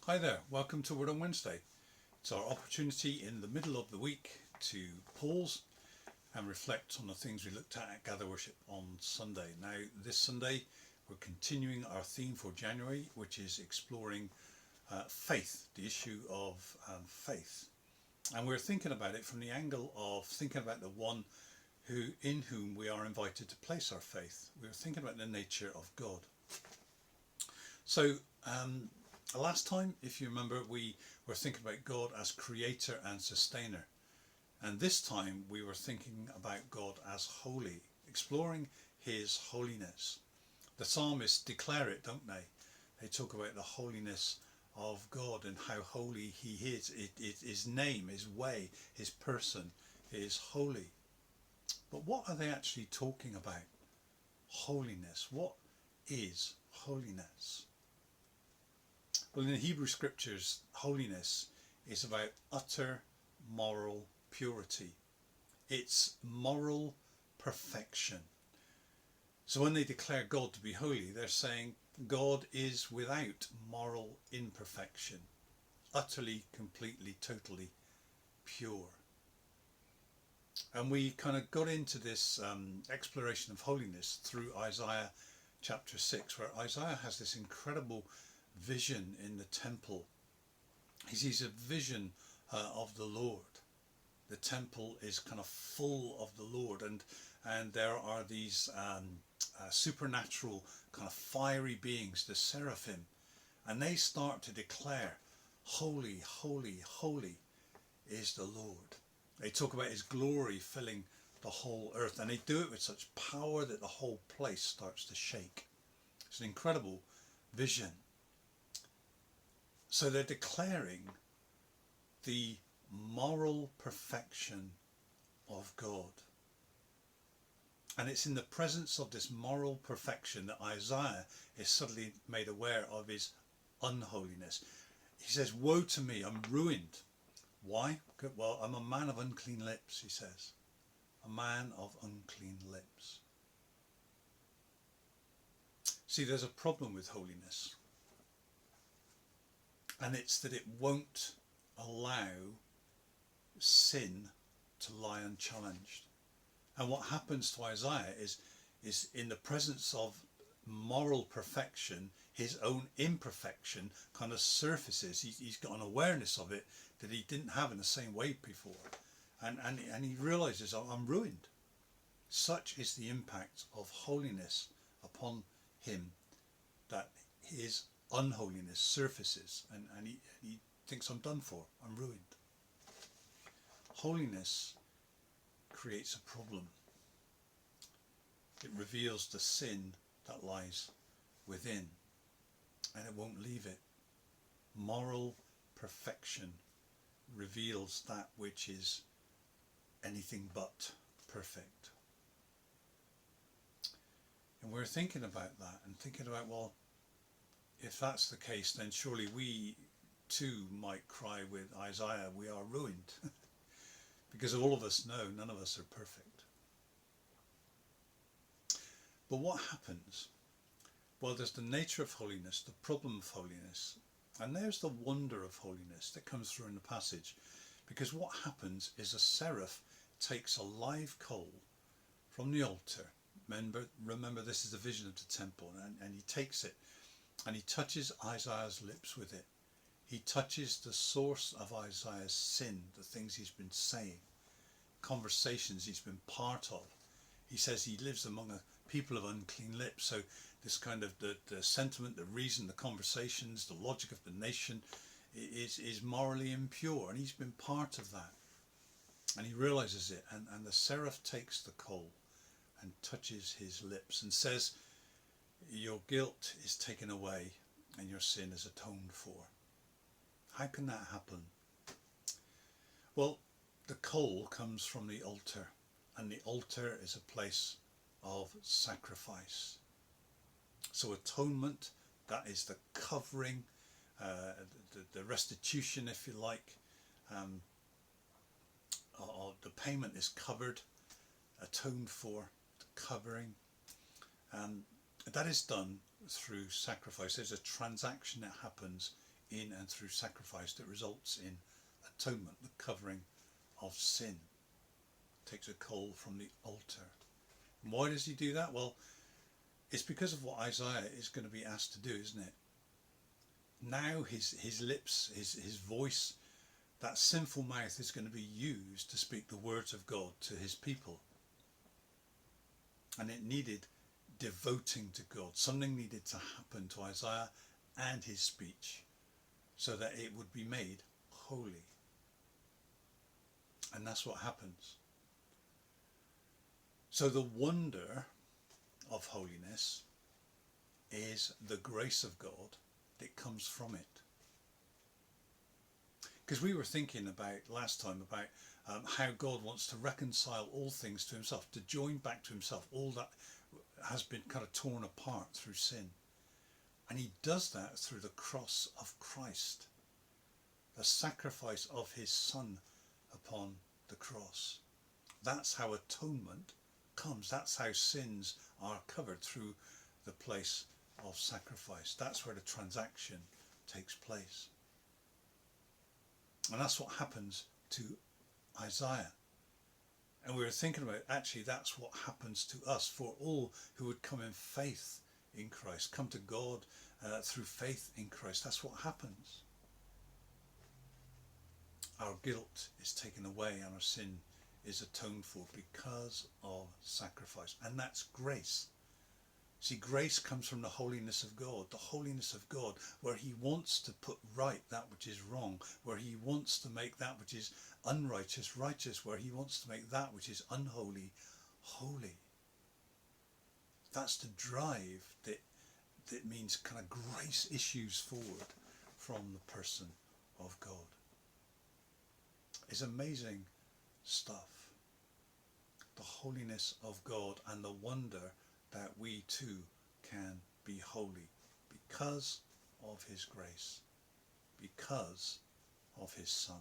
Hi there, welcome to Word on Wednesday. It's our opportunity in the middle of the week to pause and reflect on the things we looked at Gather Worship on Sunday. Now, this Sunday, we're continuing our theme for January, which is exploring faith, the issue of faith. And we're thinking about it from the angle of thinking about the one in whom we are invited to place our faith. We're thinking about the nature of God. So, last time, if you remember, we were thinking about God as creator and sustainer. And this time we were thinking about God as holy, exploring his holiness. The psalmists declare it, don't they? They talk about the holiness of God and how holy he is. His name, his way, his person is holy. But what are they actually talking about? Holiness. What is holiness? Well, in the Hebrew scriptures, holiness is about utter moral purity. It's moral perfection. So when they declare God to be holy, they're saying God is without moral imperfection, utterly, completely, totally pure. And we kind of got into this exploration of holiness through Isaiah chapter 6, where Isaiah has this incredible vision in the temple. He sees a vision of the Lord. The temple is kind of full of the Lord, and there are these supernatural kind of fiery beings, the seraphim, and they start to declare, holy, holy, holy is the Lord. They talk about his glory filling the whole earth, and they do it with such power that the whole place starts to shake. It's an incredible vision. So they're declaring the moral perfection of God. And it's in the presence of this moral perfection that Isaiah is suddenly made aware of his unholiness. He says, woe to me, I'm ruined. Why? Well, I'm a man of unclean lips, he says. A man of unclean lips. See, there's a problem with holiness. And it's that it won't allow sin to lie unchallenged. And what happens to Isaiah is in the presence of moral perfection, his own imperfection kind of surfaces. He's got an awareness of it that he didn't have in the same way before. And he realizes, oh, I'm ruined. Such is the impact of holiness upon him that his unholiness surfaces, and he thinks, I'm done for, I'm ruined. Holiness creates a problem. It reveals the sin that lies within, and it won't leave it. Moral perfection reveals that which is anything but perfect. And we're thinking about that and thinking about, well, if that's the case, then surely we too might cry with Isaiah, we are ruined. Because all of us know none of us are perfect. But what happens? Well, there's the nature of holiness, the problem of holiness, and there's the wonder of holiness that comes through in the passage. Because what happens is a seraph takes a live coal from the altar. Remember this is the vision of the temple, and he takes it and he touches Isaiah's lips with it. He touches the source of Isaiah's sin, the things he's been saying, conversations he's been part of. He says he lives among a people of unclean lips. So this kind of the sentiment, the reason, the conversations, the logic of the nation is morally impure, and he's been part of that. And he realizes it, and the seraph takes the coal and touches his lips and says, your guilt is taken away and your sin is atoned for. How can that happen? Well, the coal comes from the altar, and the altar is a place of sacrifice. So atonement, that is the covering, the restitution, if you like. The payment is covered, atoned for, the covering. That is done through sacrifice. There's a transaction that happens in and through sacrifice that results in atonement, the covering of sin. Takes a coal from the altar. And why does he do that? Well, it's because of what Isaiah is going to be asked to do, isn't it? Now his lips, his voice, that sinful mouth is going to be used to speak the words of God to his people. And it needed devoting to God. Something needed to happen to Isaiah and his speech so that it would be made holy. And that's what happens. So the wonder of holiness is the grace of God that comes from it. Because we were thinking about last time about how God wants to reconcile all things to himself, to join back to himself all that has been kind of torn apart through sin. And he does that through the cross of Christ, the sacrifice of his Son upon the cross. That's how atonement comes. That's how sins are covered, through the place of sacrifice. That's where the transaction takes place. And that's what happens to Isaiah. And we were thinking about, actually, that's what happens to us, for all who would come in faith in Christ, come to God through faith in Christ. That's what happens. Our guilt is taken away and our sin is atoned for because of sacrifice. And that's grace. See, grace comes from the holiness of God, where he wants to put right that which is wrong, where he wants to make that which is unrighteous righteous, where he wants to make that which is unholy holy. That's the drive that means kind of grace issues forward from the person of God. It's amazing stuff. The holiness of God and the wonder that we too can be holy because of his grace, because of his Son.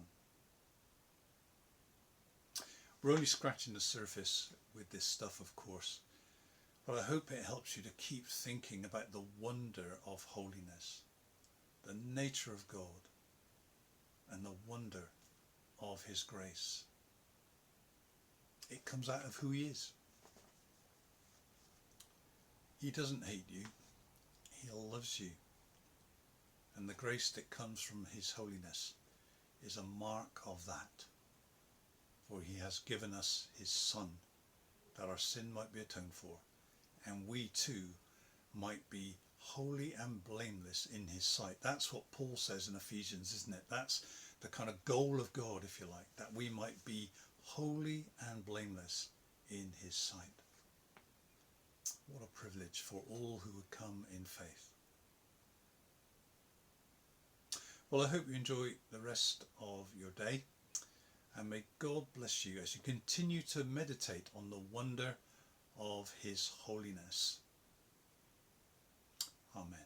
We're only scratching the surface with this stuff, of course, but I hope it helps you to keep thinking about the wonder of holiness, the nature of God, and the wonder of his grace. It comes out of who he is. He doesn't hate you. He loves you. And the grace that comes from his holiness is a mark of that. For he has given us his Son, that our sin might be atoned for, and we too might be holy and blameless in his sight. That's what Paul says in Ephesians, isn't it? That's the kind of goal of God, if you like, that we might be holy and blameless in his sight. What a privilege for all who would come in faith. Well, I hope you enjoy the rest of your day, and may God bless you as you continue to meditate on the wonder of his holiness. Amen.